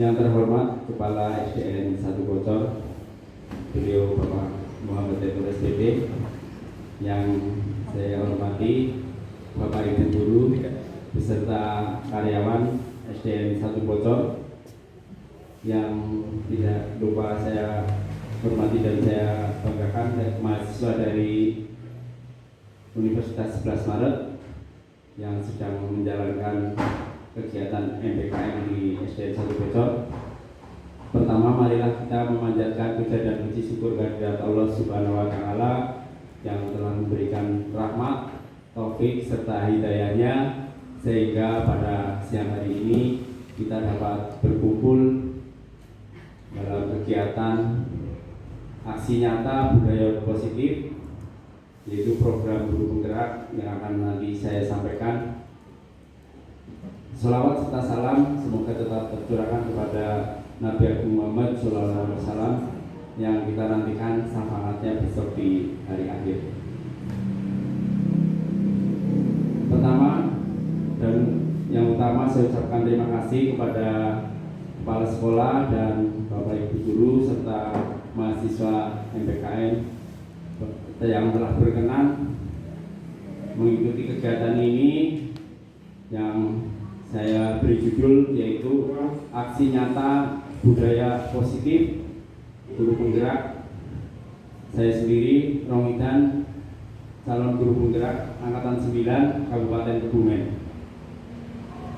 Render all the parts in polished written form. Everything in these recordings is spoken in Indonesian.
Yang terhormat Kepala SDN 1 Bocor, beliau Bapak Muhammad Zaitun SPP. Yang saya hormati Bapak Ibu Guru beserta karyawan SDN 1 Bocor. Yang tidak lupa saya hormati dan saya banggakan mahasiswa dari Universitas 11 Maret yang sedang menjalankan kegiatan MPKM di SDN 1 Bocor. Pertama, marilah kita memanjatkan puja dan puji syukur kehadirat Allah Subhanahu wa Ta'ala yang telah memberikan rahmat, taufik serta hidayahnya sehingga pada siang hari ini kita dapat berkumpul dalam kegiatan aksi nyata budaya positif, yaitu program guru penggerak yang akan nanti saya sampaikan. Salawat serta salam semoga tetap tercurahkan kepada Nabi Agung Muhammad SAW yang kita nantikan syafaatnya besok di hari akhir. Pertama dan yang utama saya ucapkan terima kasih kepada Kepala Sekolah dan Bapak Ibu Guru serta mahasiswa MPKM yang telah berkenan mengikuti kegiatan ini yang saya beri judul yaitu Aksi Nyata Budaya Positif Guru Penggerak. Saya sendiri Romidan, calon guru penggerak angkatan 9 Kabupaten Kebumen.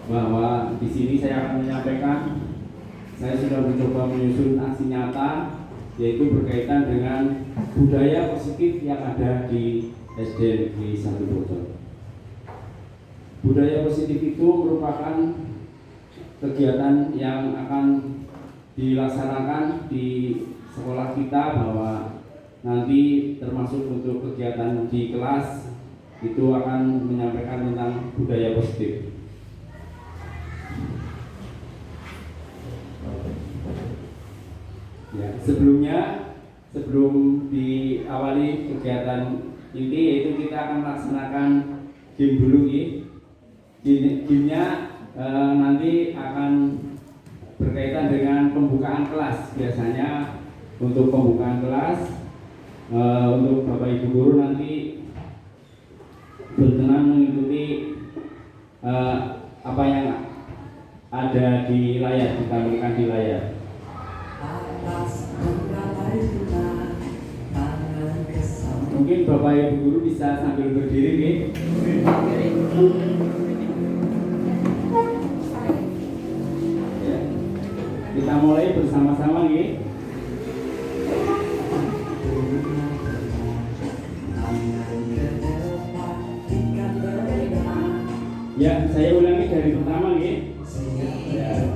Bahwa di sini saya akan menyampaikan saya sudah mencoba menyusun aksi nyata yaitu berkaitan dengan budaya positif yang ada di SDN Negeri 1 Bocor. Budaya positif itu merupakan kegiatan yang akan dilaksanakan di sekolah kita, bahwa nanti termasuk untuk kegiatan di kelas itu akan menyampaikan tentang budaya positif. Ya, sebelum diawali kegiatan ini yaitu kita akan melaksanakan game dulu ya. Game-nya nanti akan berkaitan dengan pembukaan kelas. Biasanya untuk pembukaan kelas untuk Bapak Ibu Guru nanti berkenan mengikuti apa yang ada di layar, ditampilkan di layar. Mungkin Bapak Ibu Guru bisa sambil berdiri nih. Ya. Kita mulai bersama-sama nih. Ya, saya ulangi dari pertama nih. Ya.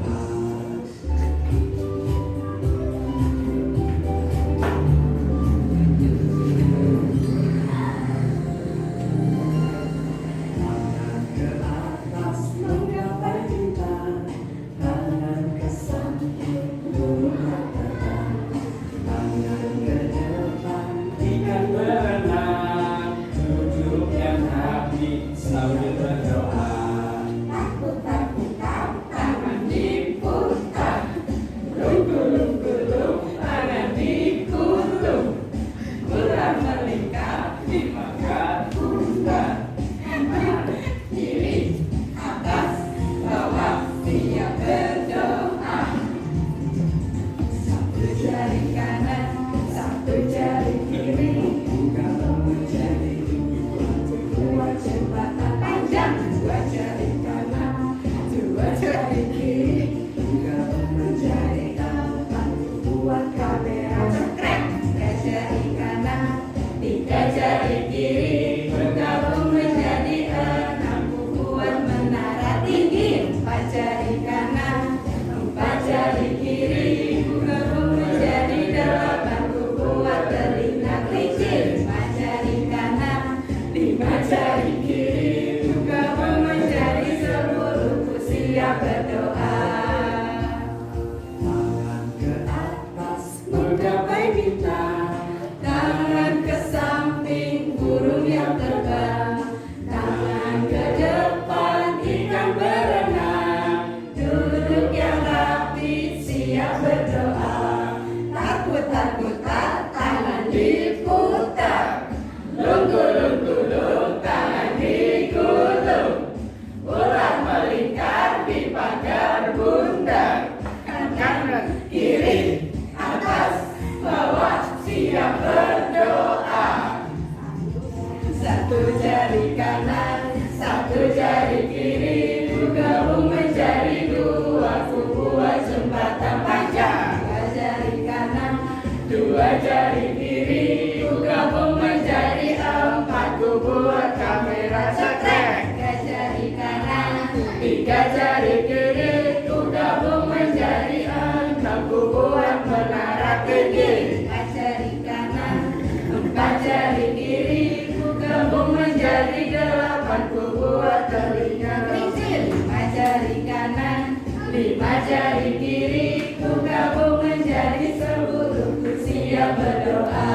lima jari kiriku gabung menjadi 10, ku siap berdoa.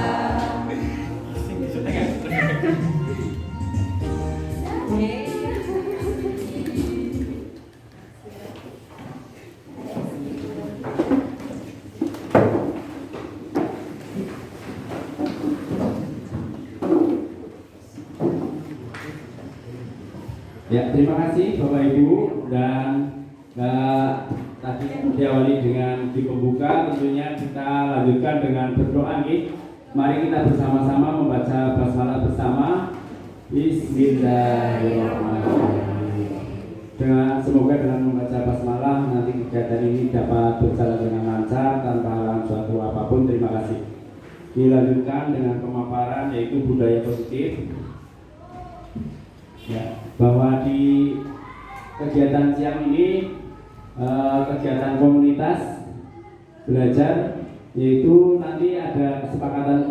Ya, terima kasih Bapak Ibu, dan tadi diawali dengan di pembuka, tentunya kita lanjutkan dengan berdoa nih. Mari kita bersama-sama membaca basmalah bersama. Bismillahirrahmanirrahim. Semoga dengan membaca basmalah nanti kegiatan ini dapat berjalan dengan lancar tanpa halangan suatu apapun. Terima kasih. Dilanjutkan dengan pemaparan yaitu budaya positif. Ya, bahwa di kegiatan siang ini kegiatan komunitas belajar, yaitu nanti ada kesepakatan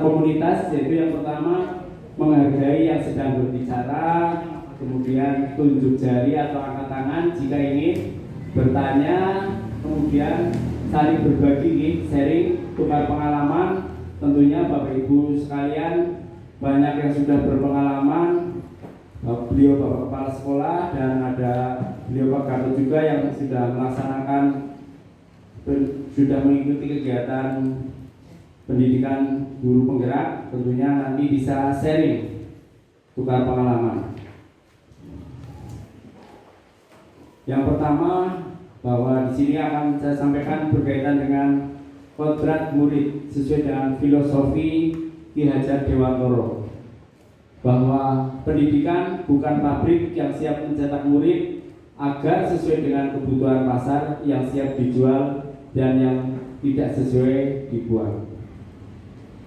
komunitas, yaitu yang pertama menghargai yang sedang berbicara, kemudian tunjuk jari atau angkat tangan jika ingin bertanya, kemudian saling berbagi, sharing, tukar pengalaman. Tentunya Bapak Ibu sekalian banyak yang sudah berpengalaman, beliau Bapak Kepala Sekolah dan ada beliau Pak Gatot juga yang sudah melaksanakan, sudah mengikuti kegiatan pendidikan guru penggerak. Tentunya nanti bisa sharing, tukar pengalaman. Yang pertama, bahwa di sini akan saya sampaikan berkaitan dengan kodrat murid sesuai dengan filosofi Ki Hajar Dewantoro, bahwa pendidikan bukan pabrik yang siap mencetak murid agar sesuai dengan kebutuhan pasar yang siap dijual dan yang tidak sesuai dibuang.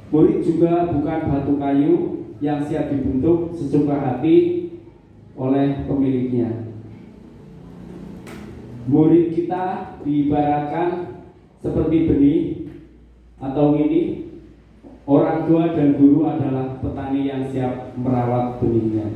Murid juga bukan batu kayu yang siap dibentuk sesuka hati oleh pemiliknya. Murid kita diibaratkan seperti benih atau ini. Orang tua dan guru adalah petani yang siap merawat benihnya.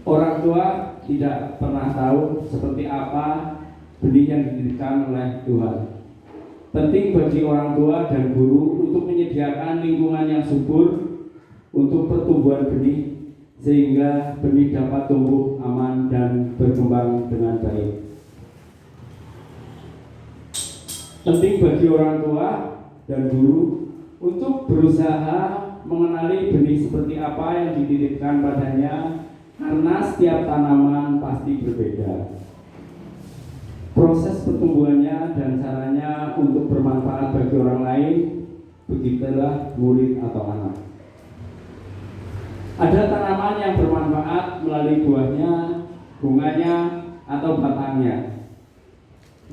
Orang tua tidak pernah tahu seperti apa benih yang dititipkan oleh Tuhan. Penting bagi orang tua dan guru untuk menyediakan lingkungan yang subur untuk pertumbuhan benih, sehingga benih dapat tumbuh aman dan berkembang dengan baik. Penting bagi orang tua dan guru untuk berusaha mengenali benih seperti apa yang dititipkan padanya, karena setiap tanaman pasti berbeda. Proses pertumbuhannya dan caranya untuk bermanfaat bagi orang lain, begitulah murid atau anak. Ada tanaman yang bermanfaat melalui buahnya, bunganya, atau batangnya.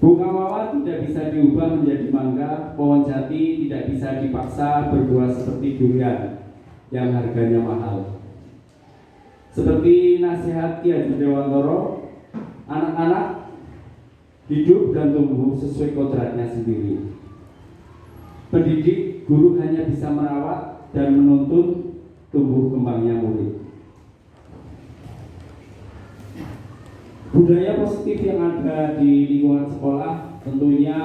Bunga mawar tidak bisa diubah menjadi mangga, pohon jati tidak bisa dipaksa berbuah seperti durian yang harganya mahal. Seperti nasihat Ki Hajar Dewantoro, anak-anak hidup dan tumbuh sesuai kodratnya sendiri. Pendidik, guru hanya bisa merawat dan menuntun tumbuh kembangnya murid. Budaya positif yang ada di lingkungan sekolah tentunya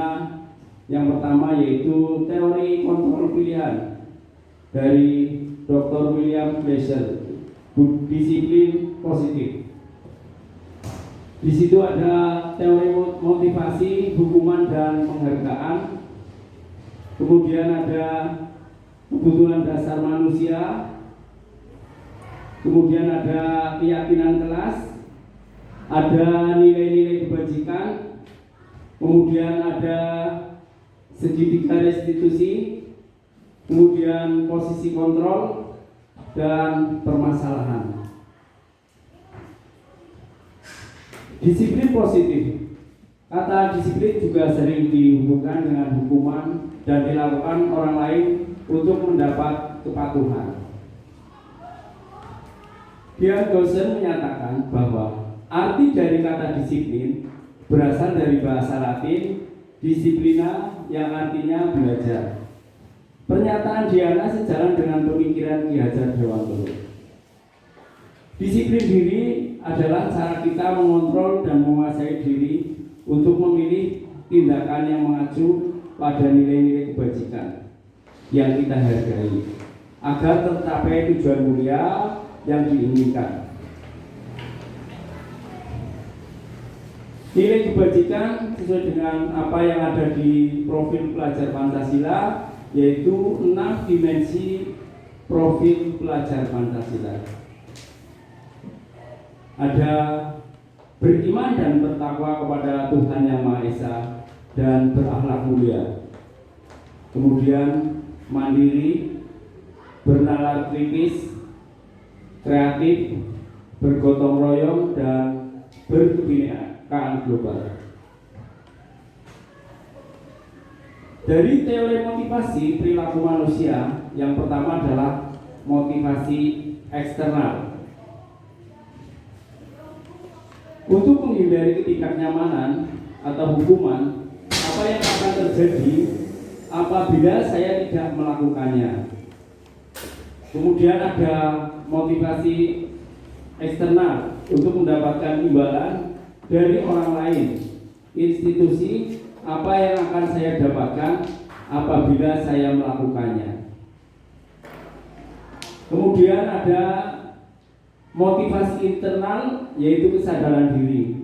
yang pertama yaitu teori kontrol pilihan dari Dr. William Glasser, disiplin positif. Di situ ada teori motivasi, hukuman dan penghargaan. Kemudian ada kebutuhan dasar manusia. Kemudian ada keyakinan kelas. Ada nilai-nilai kebajikan, kemudian ada segitiga restitusi, kemudian posisi kontrol, dan permasalahan. Disiplin positif. Kata disiplin juga sering dihubungkan dengan hukuman dan dilakukan orang lain untuk mendapat kepatuhan. Pierre Gaussen menyatakan bahwa arti dari kata disiplin berasal dari bahasa Latin disciplina yang artinya belajar. Pernyataan Diana sejalan dengan pemikiran Ki Hajar Dewantoro. Disiplin diri adalah cara kita mengontrol dan menguasai diri untuk memilih tindakan yang mengacu pada nilai-nilai kebajikan yang kita hargai agar tercapai tujuan mulia yang diinginkan. Nilai kebajikan sesuai dengan apa yang ada di profil pelajar Pancasila, yaitu 6 dimensi profil pelajar Pancasila. Ada beriman dan bertakwa kepada Tuhan Yang Maha Esa dan berakhlak mulia. Kemudian mandiri, bernalar kritis, kreatif, bergotong royong, dan berkebinekaan global. Dari teori motivasi perilaku manusia, yang pertama adalah motivasi eksternal. Untuk menghindari ketidaknyamanan atau hukuman, apa yang akan terjadi apabila saya tidak melakukannya. Kemudian ada motivasi eksternal untuk mendapatkan imbalan dari orang lain, institusi, apa yang akan saya dapatkan apabila saya melakukannya. Kemudian ada motivasi internal, yaitu kesadaran diri.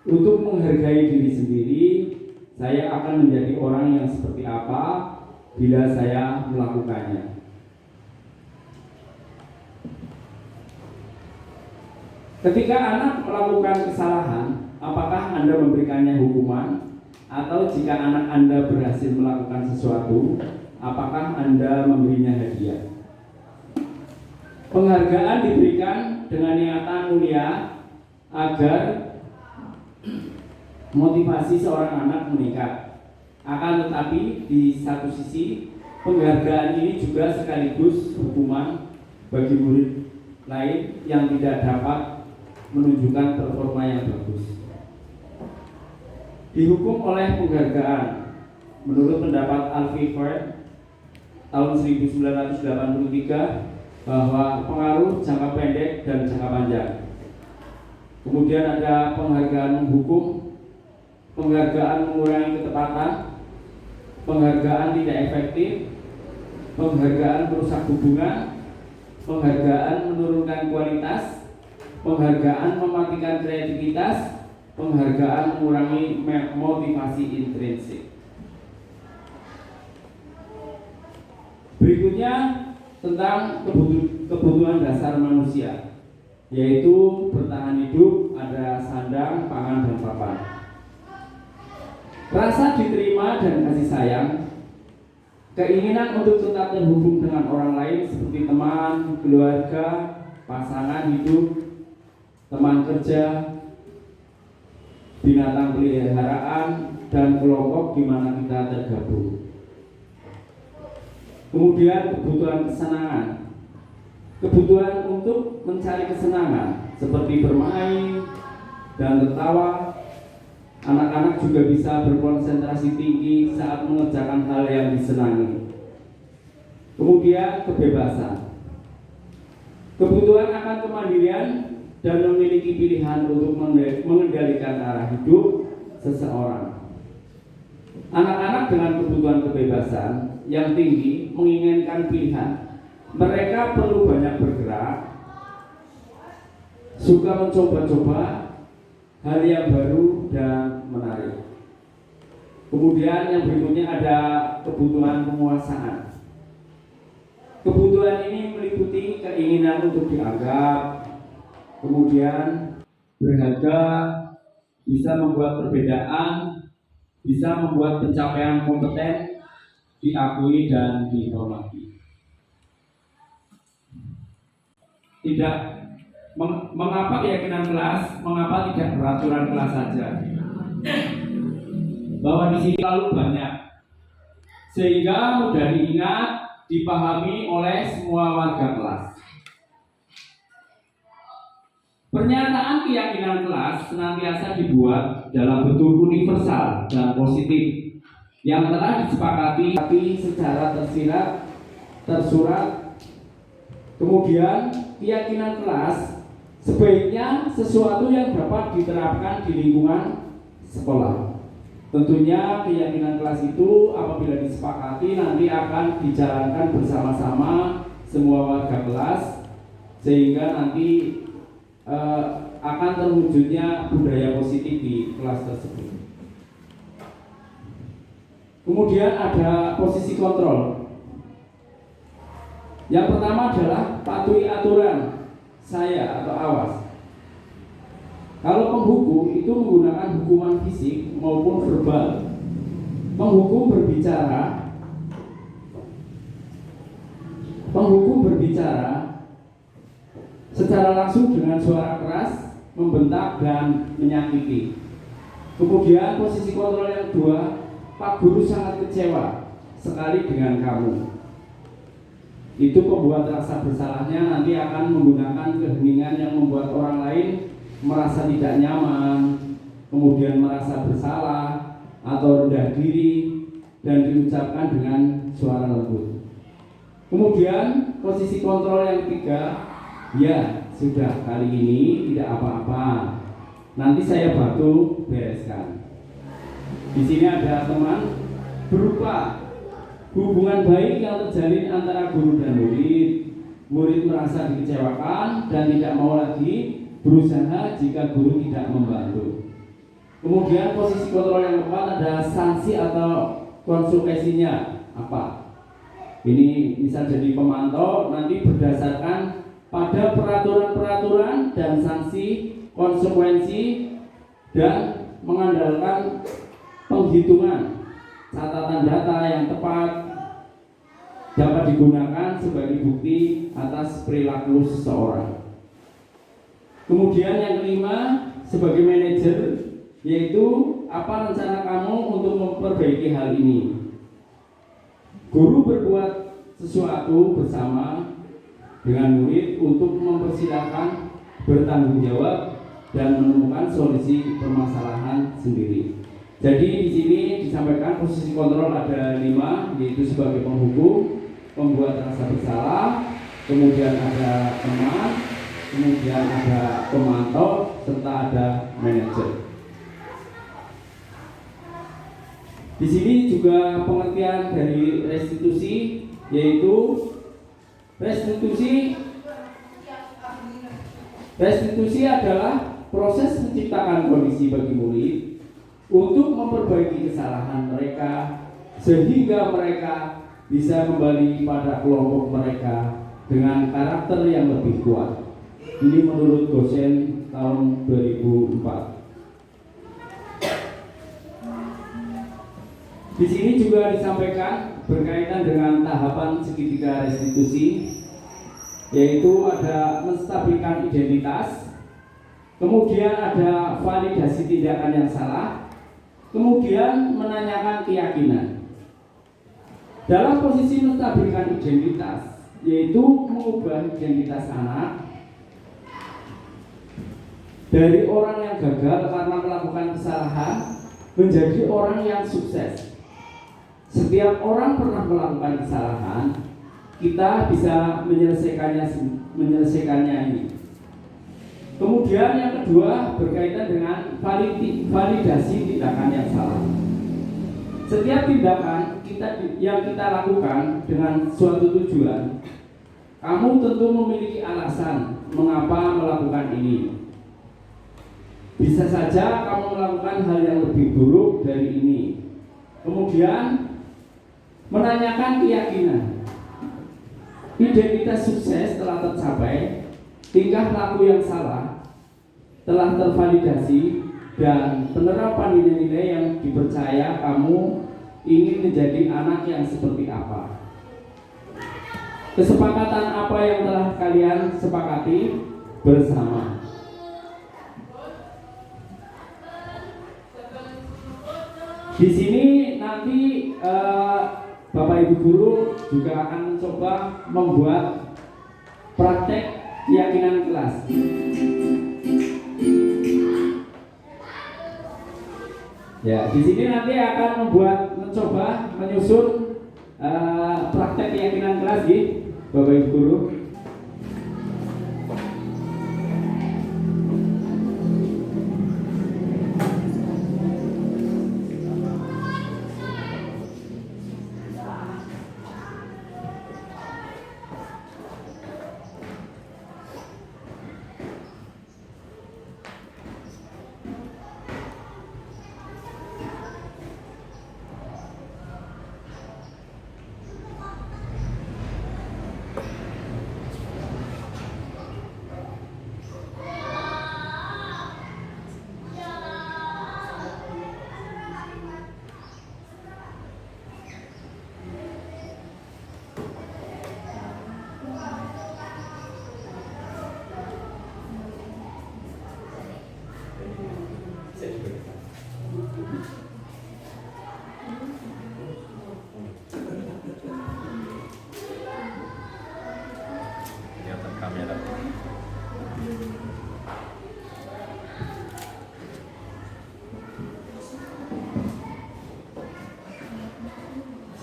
Untuk menghargai diri sendiri, saya akan menjadi orang yang seperti apa bila saya melakukannya. Ketika anak melakukan kesalahan, apakah Anda memberikannya hukuman? Atau jika anak Anda berhasil melakukan sesuatu, apakah Anda memberinya hadiah? Penghargaan diberikan dengan niatan mulia agar motivasi seorang anak meningkat. Akan tetapi di satu sisi, penghargaan ini juga sekaligus hukuman bagi murid lain yang tidak dapat menunjukkan performa yang bagus. Dihukum oleh penghargaan. Menurut pendapat Alfie Ford tahun 1983, bahwa pengaruh jangka pendek dan jangka panjang. Kemudian ada penghargaan menghukum, penghargaan mengurangi ketepatan, penghargaan tidak efektif, penghargaan merusak hubungan, penghargaan menurunkan kualitas, penghargaan mematikan kreativitas, penghargaan mengurangi motivasi intrinsik. Berikutnya tentang kebutuhan dasar manusia, yaitu bertahan hidup, ada sandang, pangan, dan papan. Rasa diterima dan kasih sayang, keinginan untuk tetap terhubung dengan orang lain seperti teman, keluarga, pasangan hidup, teman kerja, binatang peliharaan, dan kelompok di mana kita tergabung. Kemudian kebutuhan kesenangan, kebutuhan untuk mencari kesenangan seperti bermain dan tertawa. Anak-anak juga bisa berkonsentrasi tinggi saat mengerjakan hal yang disenangi. Kemudian kebebasan, kebutuhan akan kemandirian dan memiliki pilihan untuk mengendalikan arah hidup seseorang. Anak-anak dengan kebutuhan kebebasan yang tinggi menginginkan pilihan. Mereka perlu banyak bergerak, suka mencoba-coba hal yang baru dan menarik. Kemudian yang berikutnya ada kebutuhan penguasaan. Kebutuhan ini meliputi keinginan untuk dianggap, kemudian berharga, bisa membuat perbedaan, bisa membuat pencapaian kompeten diakui dan dihormati. Tidak mengapa keyakinan kelas, mengapa tidak peraturan kelas saja? Bahwa di sini terlalu banyak sehingga mudah diingat, dipahami oleh semua warga kelas. Pernyataan keyakinan kelas senantiasa dibuat dalam bentuk universal dan positif yang telah disepakati secara tersirat, tersurat. Kemudian keyakinan kelas Sebaiknya sesuatu yang dapat diterapkan di lingkungan sekolah. Tentunya keyakinan kelas itu apabila disepakati nanti akan dijalankan bersama-sama semua warga kelas, sehingga nanti akan terwujudnya budaya positif di kelas tersebut. Kemudian ada posisi kontrol. Yang pertama adalah patuhi aturan saya atau awas. Kalau penghukum itu menggunakan hukuman fisik maupun verbal. Penghukum berbicara secara langsung dengan suara keras, membentak dan menyakiti. Kemudian posisi kontrol yang kedua, Pak Guru sangat kecewa sekali dengan kamu. Itu pembuat rasa bersalahnya nanti akan menggunakan keheningan yang membuat orang lain merasa tidak nyaman, kemudian merasa bersalah atau rendah diri, dan diucapkan dengan suara lembut. Kemudian posisi kontrol yang ketiga, ya sudah, kali ini tidak apa-apa, nanti saya bantu bereskan. Di sini ada teman, berupa hubungan baik yang terjalin antara guru dan murid. Murid merasa dikecewakan dan tidak mau lagi berusaha jika guru tidak membantu. Kemudian posisi kontrol yang keempat ada sanksi atau konsekuensinya apa? Ini bisa jadi pemantau nanti berdasarkan pada peraturan-peraturan dan sanksi, konsekuensi, dan mengandalkan penghitungan catatan data yang tepat dapat digunakan sebagai bukti atas perilaku seseorang. Kemudian yang kelima, sebagai manajer, yaitu apa rencana kamu untuk memperbaiki hal ini. Guru berbuat sesuatu bersama dengan murid untuk mempersilahkan bertanggung jawab dan menemukan solusi permasalahan sendiri. Jadi di sini disampaikan posisi kontrol ada 5, yaitu sebagai penghukum, pembuat rasa bersalah, kemudian ada teman, kemudian ada pemantau, serta ada manajer. Di sini juga pengertian dari restitusi, yaitu restitusi adalah proses menciptakan kondisi bagi murid untuk memperbaiki kesalahan mereka sehingga mereka bisa kembali pada kelompok mereka dengan karakter yang lebih kuat. Ini menurut dosen tahun 2004. Di sini juga disampaikan berkaitan dengan tahapan segitiga restitusi, yaitu ada menstabilkan identitas, kemudian ada validasi tindakan yang salah, kemudian menanyakan keyakinan. Dalam posisi menstabilkan identitas, yaitu mengubah identitas anak dari orang yang gagal karena melakukan kesalahan menjadi orang yang sukses. Setiap orang pernah melakukan kesalahan, kita bisa menyelesaikannya ini. Kemudian yang kedua berkaitan dengan validasi tindakan yang salah. Setiap tindakan yang kita lakukan dengan suatu tujuan, kamu tentu memiliki alasan mengapa melakukan ini. Bisa saja kamu melakukan hal yang lebih buruk dari ini. Kemudian menanyakan keyakinan. Identitas sukses telah tercapai, tingkah laku yang salah telah tervalidasi, dan penerapan nilai-nilai yang dipercaya kamu ingin menjadi anak yang seperti apa. Kesepakatan apa yang telah kalian sepakati bersama. Di sini nanti Bapak Ibu Guru juga akan mencoba membuat praktek keyakinan kelas. Ya, di sini nanti akan mencoba menyusun praktek keyakinan kelas, Bapak Ibu Guru.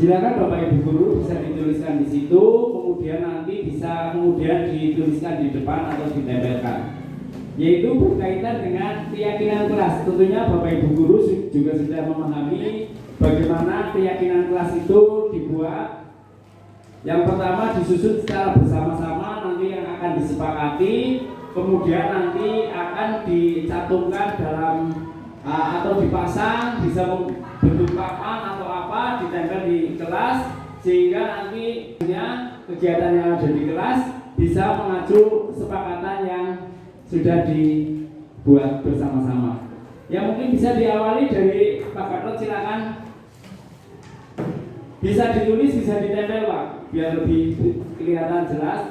Silakan Bapak Ibu guru bisa dituliskan di situ, kemudian nanti bisa dituliskan di depan atau ditempelkan. Yaitu berkaitan dengan keyakinan kelas. Tentunya Bapak Ibu guru juga sudah memahami bagaimana keyakinan kelas itu dibuat. Yang pertama disusun secara bersama-sama, nanti yang akan disepakati, kemudian nanti akan dicantumkan dalam atau dipasang, bisa bentuk papan atau apa, ditempel di kelas, sehingga nanti kegiatan yang ada di kelas bisa mengacu kesepakatan yang sudah dibuat bersama-sama. Ya mungkin bisa diawali dari Pak Gatot, silakan. Bisa ditulis, bisa ditempel Pak, biar lebih kelihatan jelas.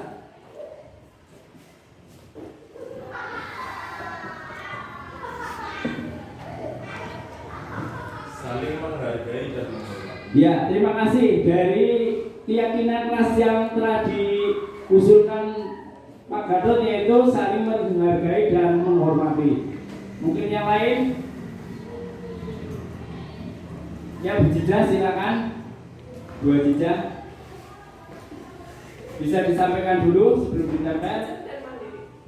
Saling menghargai dan menghormati. Ya, terima kasih. Dari keyakinan kelas yang telah diusulkan Pak Gatot, yaitu saling menghargai dan menghormati. Mungkin yang lain? Ya, berjejak silakan. 2 jejak. Bisa disampaikan dulu sebelum ditempel.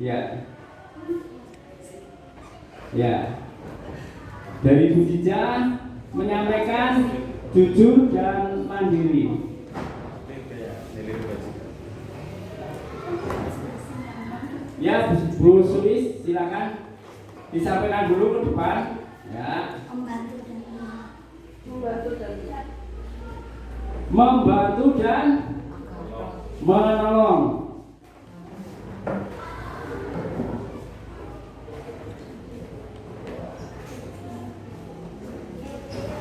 Ya. Ya. Dari Bu Jija menyampaikan jujur dan mandiri. Ya, Bu Sulis silakan disampaikan dulu ke depan. Ya. Membantu dan menolong.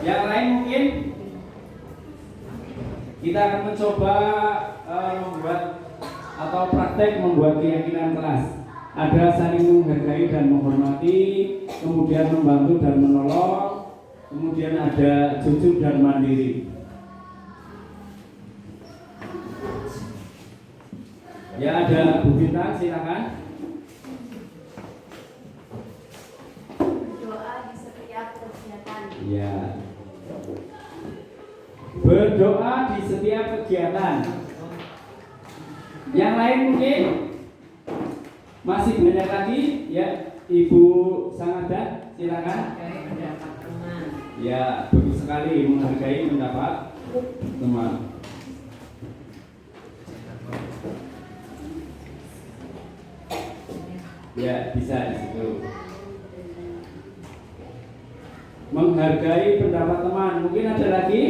Yang lain mungkin kita akan mencoba membuat atau praktek membuat keyakinan kelas. Ada saling menghargai dan menghormati, kemudian membantu dan menolong, kemudian ada jujur dan mandiri. Ya, ada Bu Bintang, silakan. Berdoa di setiap kegiatan. Ya. Berdoa di setiap kegiatan. Yang lain mungkin masih banyak lagi, ya. Ibu Sangada, silakan. Ya, bagus sekali menghargai pendapat teman. Ya, bisa di situ. Menghargai pendapat teman. Mungkin ada lagi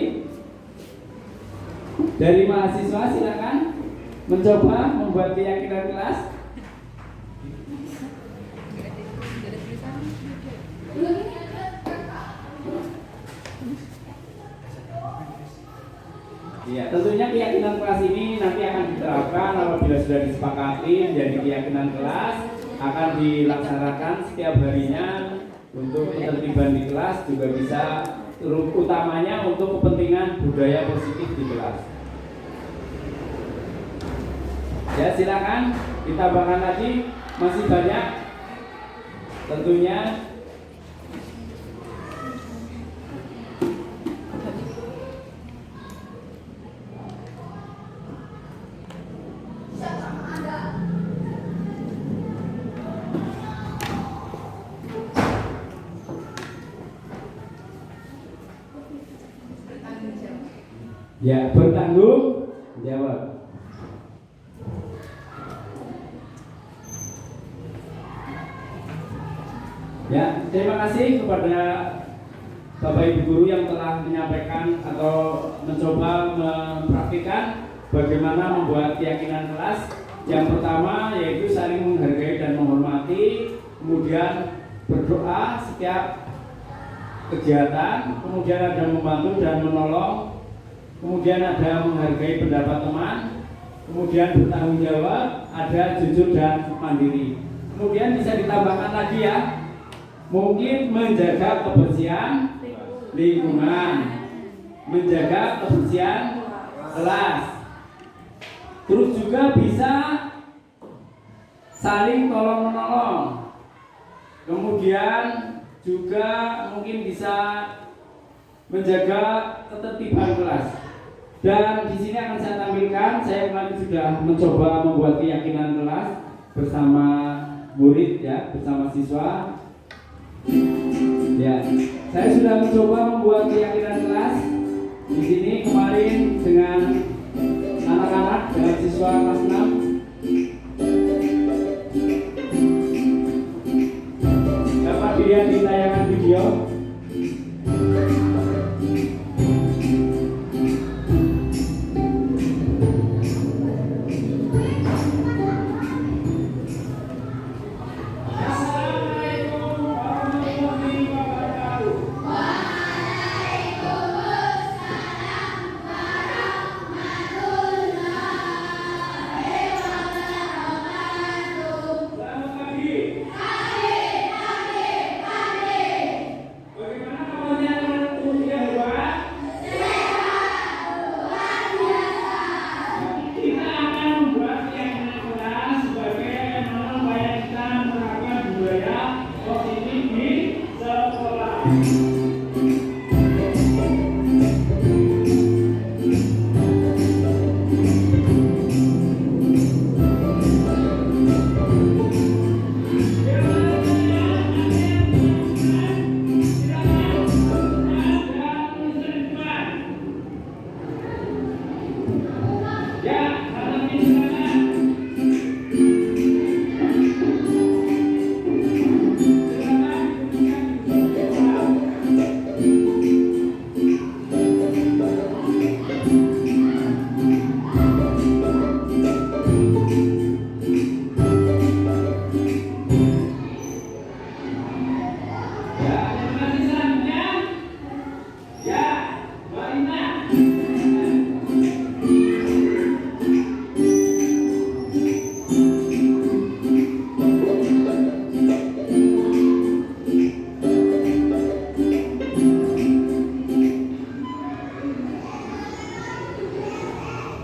dari mahasiswa, silakan mencoba membuat keyakinan kelas. Ya, tentunya keyakinan kelas ini nanti akan diterapkan apabila sudah disepakati menjadi keyakinan kelas, akan dilaksanakan setiap harinya untuk ketertiban di kelas, juga bisa utamanya untuk kepentingan budaya positif di kelas. Ya, silakan ditambahkan lagi, masih banyak tentunya. Ya, bertanggung jawab. Ya, terima kasih kepada Bapak Ibu guru yang telah menyampaikan atau mencoba mempraktikkan bagaimana membuat keyakinan kelas. Yang pertama yaitu saling menghargai dan menghormati, kemudian berdoa setiap kegiatan, kemudian ada membantu dan menolong, kemudian ada menghargai pendapat teman, kemudian bertanggung jawab, ada jujur dan mandiri. Kemudian bisa ditambahkan lagi ya, mungkin menjaga kebersihan lingkungan, menjaga kebersihan kelas, terus juga bisa saling tolong menolong, kemudian juga mungkin bisa menjaga ketertiban kelas. Dan di sini akan saya tampilkan, saya kemarin sudah mencoba membuat keyakinan kelas bersama murid ya, bersama siswa. Ya, saya sudah mencoba membuat keyakinan kelas di sini kemarin dengan anak-anak, dengan siswa kelas 6. Dapat dilihat di tayangan video.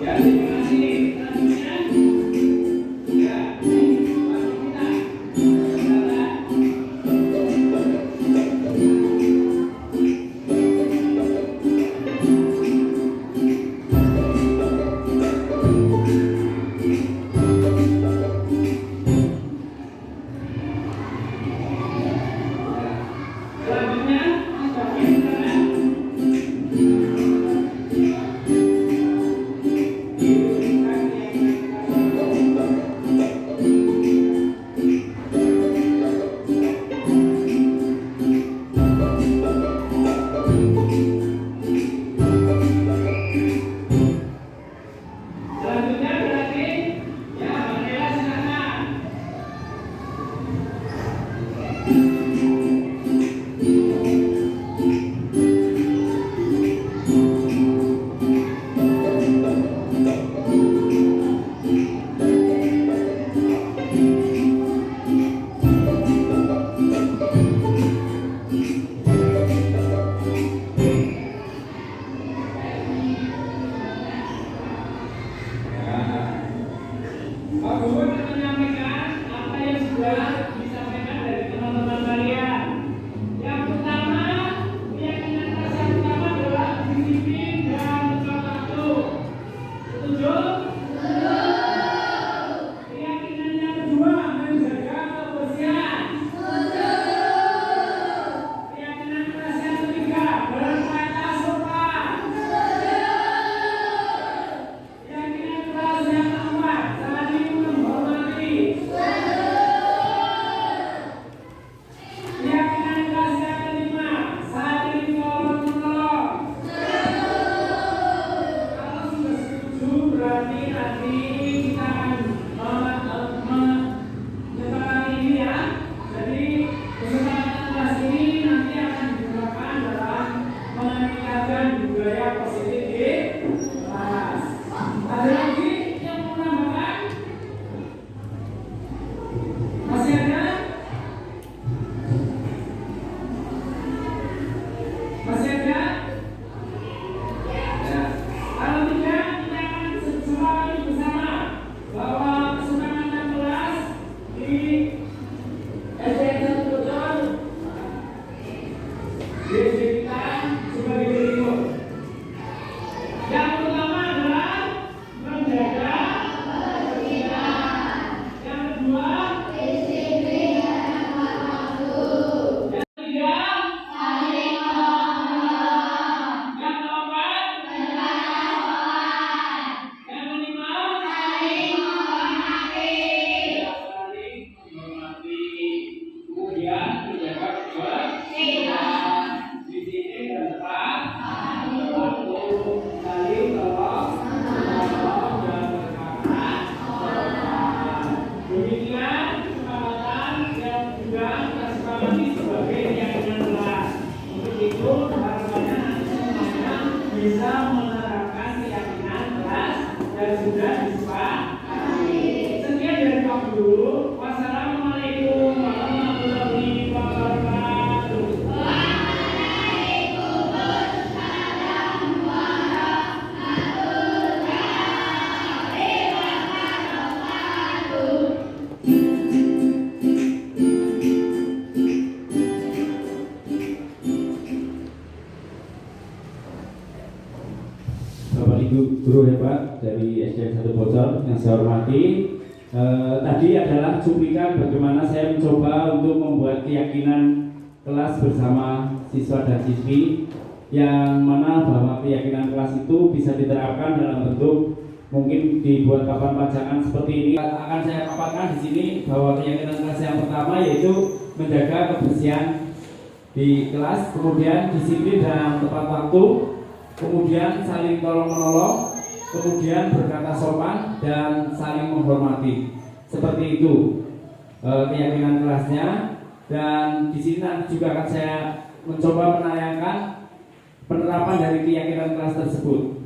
Ya, terima kasih. Selanjutnya, ya, masuk kita. Selanjutnya, berarti ya, Bangkela silakan. Pak Guru menyampaikan apa yang sudah disampaikan dari teman-teman guru hebat dari SDN 1 Bocor yang saya hormati. Tadi adalah cuplikan bagaimana saya mencoba untuk membuat keyakinan kelas bersama siswa dan siswi, yang mana bahwa keyakinan kelas itu bisa diterapkan dalam bentuk mungkin dibuat papan pajangan seperti ini. Akan saya paparkan di sini bahwa keyakinan kelas yang pertama yaitu menjaga kebersihan di kelas, kemudian disiplin dan tepat waktu, kemudian saling tolong menolong, kemudian berkata sopan dan saling menghormati. Seperti itu keyakinan kelasnya. Dan di sini nanti juga akan saya mencoba menayangkan penerapan dari keyakinan kelas tersebut.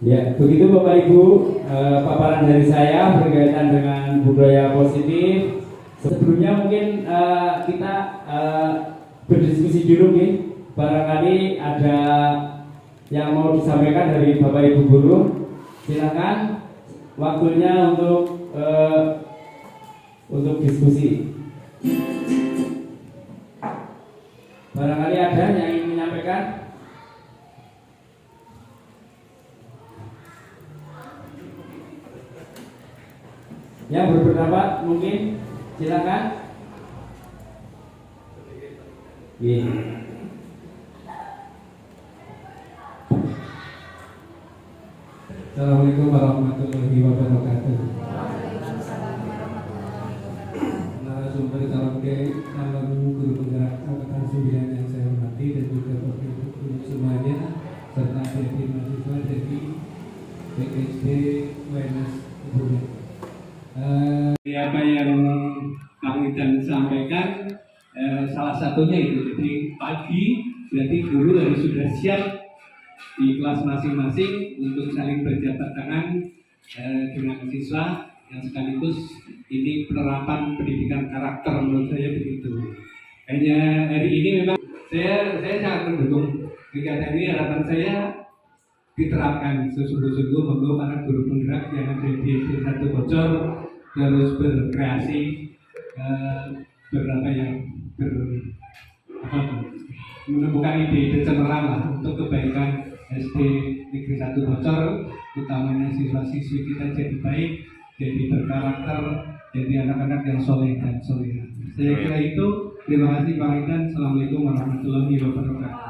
Ya, begitu Bapak Ibu, paparan dari saya berkaitan dengan budaya positif. Sebelumnya mungkin kita berdiskusi dulu nih. Barangkali ada yang mau disampaikan dari Bapak Ibu guru. Silakan, waktunya untuk diskusi. Barangkali ada yang ingin menyampaikan. Yang berpendapat mungkin silakan. Assalamualaikum warahmatullahi wabarakatuh. Narasumber calon guru penggerak angkatan 9 yang saya hormati dan juga Bapak Ibu semuanya, serta adik mahasiswa dari PKSD UNS Ibunya. Apa yang Kang Idan sampaikan, salah satunya itu, jadi pagi berarti guru harus sudah siap di kelas masing-masing untuk saling berjabat tangan dengan siswa, yang sekaligus ini penerapan pendidikan karakter menurut saya begitu. Hanya hari ini memang saya sangat mendukung kegiatan ini. Harapan saya diterapkan sesungguh-sungguh. Monggo para guru penggerak yang ada di SD 1 Bocor terus berkreasi, menemukan ide-ide cemerlang lah untuk kebaikan SD Negeri 1 Bocor, utamanya siswa-siswi kita jadi baik, jadi berkarakter, jadi anak-anak yang soleh dan solehah. Saya kira itu. Terima kasih Pak Idan. Assalamualaikum warahmatullahi wabarakatuh.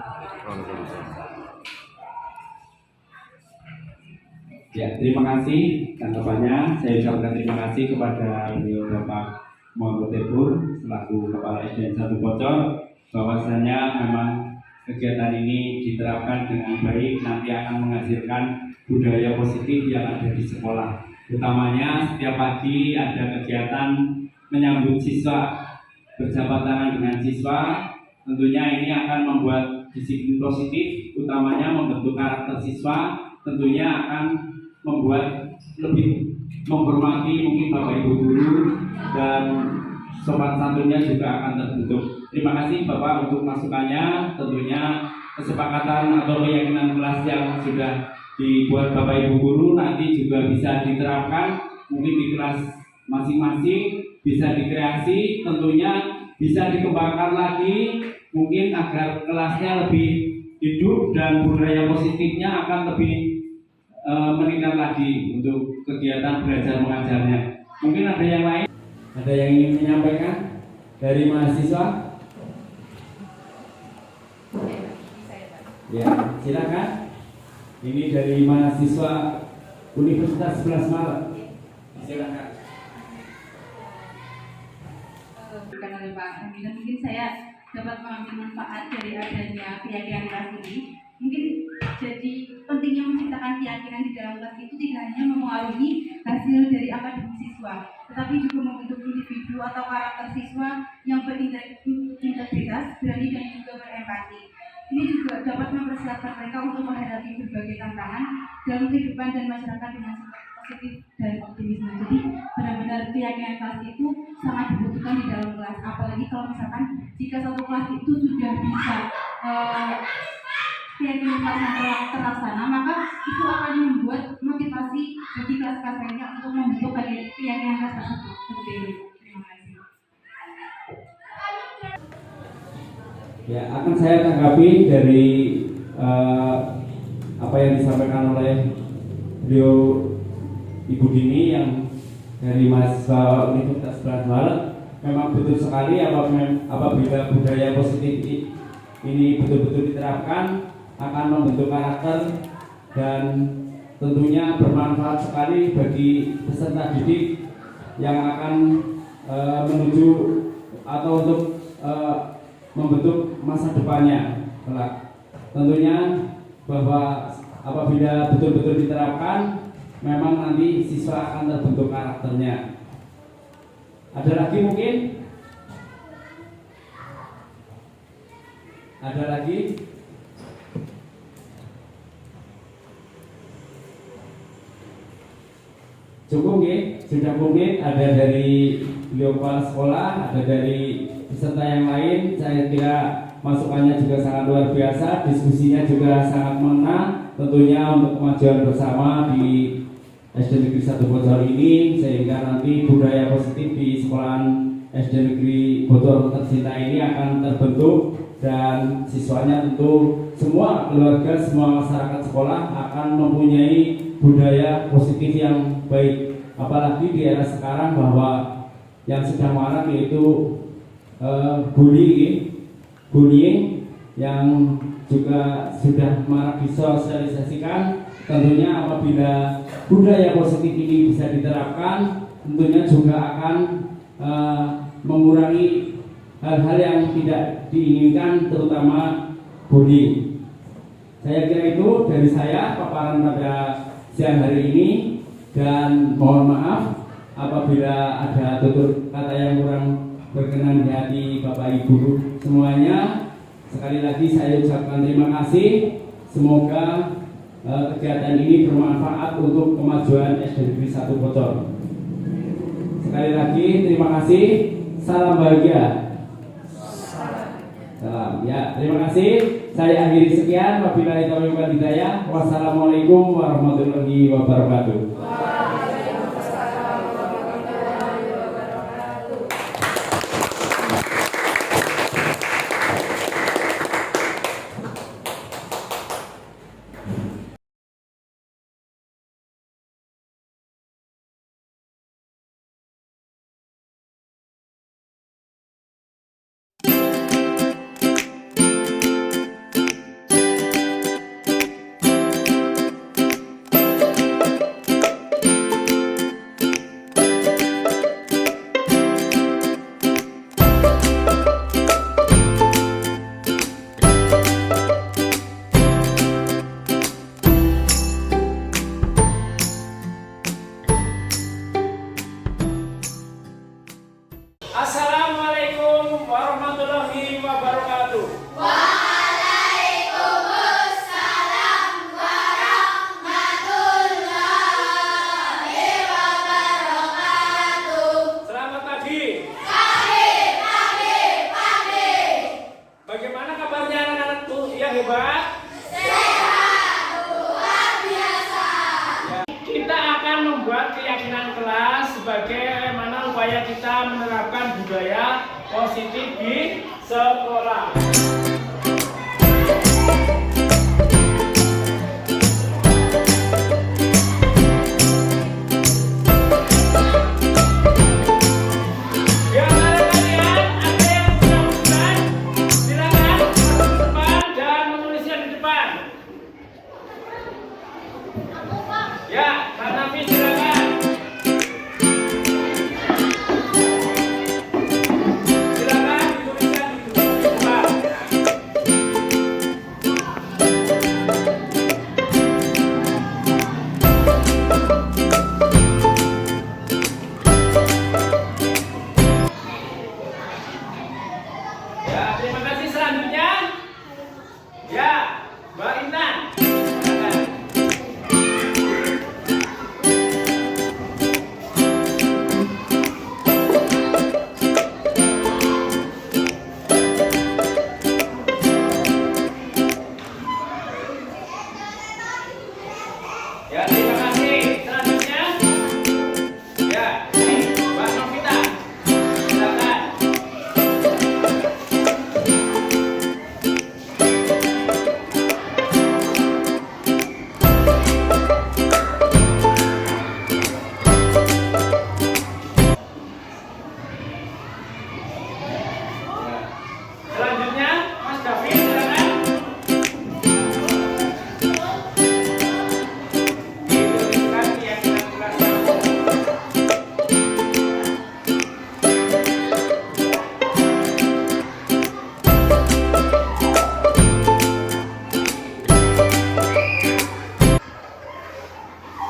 Ya, terima kasih tanggapannya. Saya ucapkan terima kasih kepada beliau Bapak Muhammad Tebur selaku Kepala SDN 1 Bocor, bahwasanya memang kegiatan ini diterapkan dengan baik, nanti akan menghasilkan budaya positif yang ada di sekolah. Utamanya setiap pagi ada kegiatan menyambut siswa, berjabat tangan dengan siswa. Tentunya ini akan membuat disiplin positif, utamanya membentuk karakter siswa. Tentunya akan membuat lebih menghormati mungkin Bapak Ibu guru, dan sopan santunnya juga akan terbentuk. Terima kasih Bapak untuk masukannya. Tentunya kesepakatan atau keyakinan kelas yang sudah dibuat Bapak Ibu guru nanti juga bisa diterapkan mungkin di kelas masing-masing, bisa dikreasi, tentunya bisa dikembangkan lagi mungkin agar kelasnya lebih hidup dan budaya positifnya akan lebih meningkat lagi untuk kegiatan belajar mengajarnya. Mungkin ada yang lain, ada yang ingin menyampaikan dari mahasiswa? Ya, silakan. Ini dari mahasiswa Universitas 11 Maret. Silakan. Bukan oleh Pak Amin, mungkin saya dapat mengambil manfaat dari adanya keyakinan kelas ini. Mungkin jadi pentingnya menciptakan keyakinan di dalam kelas itu tidak hanya mempengaruhi hasil dari akademik siswa, tetapi juga membentuk individu atau karakter siswa yang berintegritas, berani dan juga berempati. Ini juga dapat mempersiapkan mereka untuk menghadapi berbagai tantangan dalam kehidupan dan masyarakat dengan positif dan optimisme. Jadi benar-benar keyakinan kelas itu sangat dibutuhkan di dalam kelas. Apalagi kalau misalkan jika satu kelas itu sudah bisa keyakinan kelas yang terlaksana, maka itu akan membuat motivasi bagi kelas-kelas lainnya untuk membentuk keyakinan kelas tersebut. Seperti ini. Terima kasih. Ya, akan saya tanggapi dari apa yang disampaikan oleh beliau Ibu Dini yang dari mahasiswa Universitas 11 Maret. Memang betul sekali apabila budaya positif ini betul-betul diterapkan akan membentuk karakter dan tentunya bermanfaat sekali bagi peserta didik yang akan menuju atau untuk membentuk masa depannya kelak. Tentunya bahwa apabila betul-betul diterapkan, memang nanti siswa akan terbentuk karakternya. Ada lagi mungkin? Ada lagi? Cukup ya? Sudah mungkin ada dari beliau kepala sekolah, ada dari peserta yang lain. Saya kira masukannya juga sangat luar biasa, diskusinya juga sangat mengena tentunya untuk kemajuan bersama di SD Negeri 1 Bocor ini, sehingga nanti budaya positif di sekolahan SD Negeri Bocor tercinta ini akan terbentuk dan siswanya tentu semua keluarga, semua masyarakat sekolah akan mempunyai budaya positif yang baik. Apalagi di era sekarang bahwa yang sedang marak yaitu bullying yang juga sudah marak disosialisasikan. Tentunya apabila budaya positif ini bisa diterapkan, tentunya juga akan mengurangi hal-hal yang tidak diinginkan, terutama bullying. Saya kira itu dari saya paparan pada siang hari ini, dan mohon maaf apabila ada tutur kata yang kurang berkenan di hati Bapak Ibu semuanya. Sekali lagi saya ucapkan terima kasih. Semoga kegiatan ini bermanfaat untuk kemajuan SD Negeri 1 Bocor. Sekali lagi terima kasih. Salam bahagia. Salam. Ya, terima kasih. Saya akhiri sekian. Wabillahi taufiq wal hidayah. Wassalamualaikum warahmatullahi wabarakatuh. positif di sekolah. Ya, Kak Nafi silakan. Silakan dituliskan di depan. Ya, terima kasih. Selanjutnya, ya, Mbak Intan. Silakan. Ya, terima kasih. Selanjutnya, ya, ini Mbak Novita. Silakan. Ya. Selanjutnya, Mas David, silakan. Dituliskan keyakinan kelas kamu.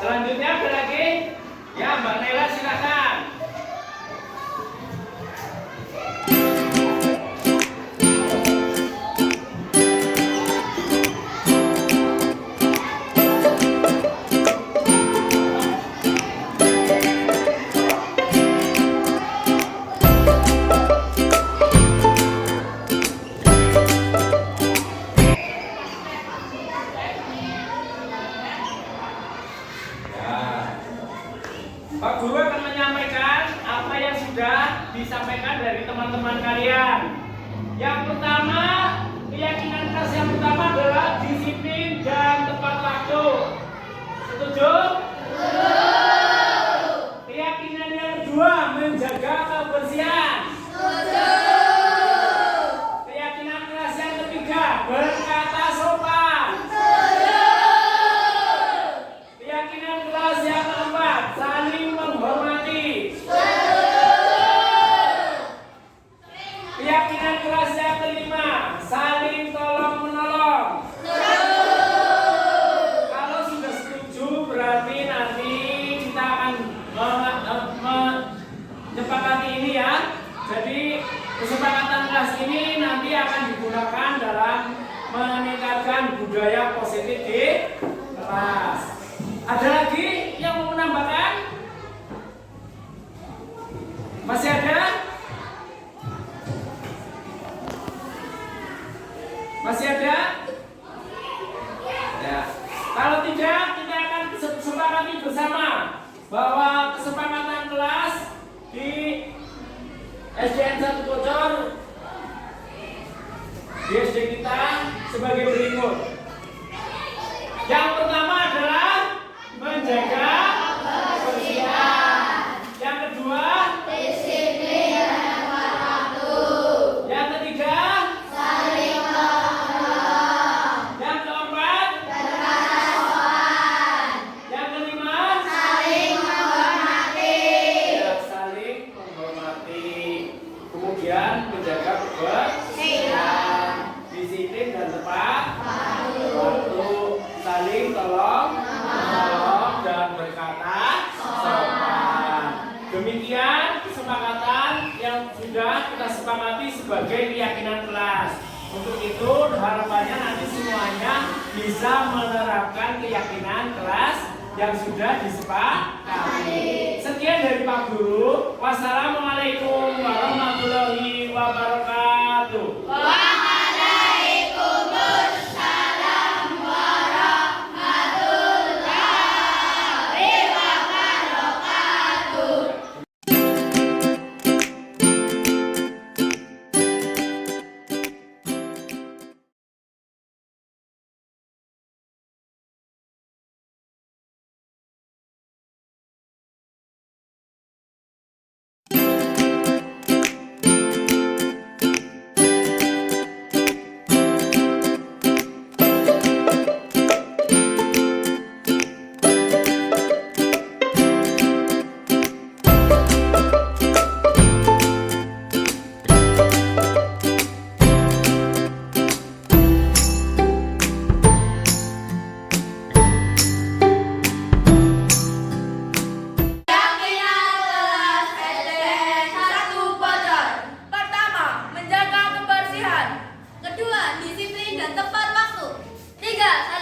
Selanjutnya ada lagi, ya Mbak Nela silakan. Ya. Pak Guru akan menyampaikan apa yang sudah disampaikan dari teman-teman kalian. Yang pertama, keyakinan kelas yang pertama adalah disiplin dan tepat waktu. Setuju? Keyakinan yang kedua, menjaga kebersihan. Keyakinan kelas yang ketiga, berkata sopan. Keyakinan kelas yang keempat, saling menghormati. Keyakinan kelas yang kelima, saling tolong menolong. Kalau sudah setuju, berarti nanti kita akan menyepakati ini ya. Jadi kesepakatan kelas ini nanti akan digunakan dalam meningkatkan budaya positif di kelas. Ada lagi yang mau menambahkan? Masih ada? Masih ada? Ya. Kalau tidak, kita akan sepakati bersama bahwa kesepakatan kelas di SDN 1 Bocor di SD kita sebagai berikut. Yang pertama adalah menjaga kebersihan. Yang kedua, disiplin dan tepat waktu. Yang ketiga, saling menolong. Yang keempat, berkata sopan. Yang kelima, saling menghormati. Ya, saling menghormati. Kemudian menjaga kebersihan, disiplin dan tepat waktu, saling tolong menolong dan berkata sopan. Demikian kesepakatan yang sudah kita sepakati sebagai keyakinan kelas. Untuk itu harapannya nanti semuanya bisa menerapkan keyakinan kelas yang sudah disepakati. Sekian dari Pak Guru. Wassalamualaikum warahmatullahi wabarakatuh. dan tepat waktu. 3,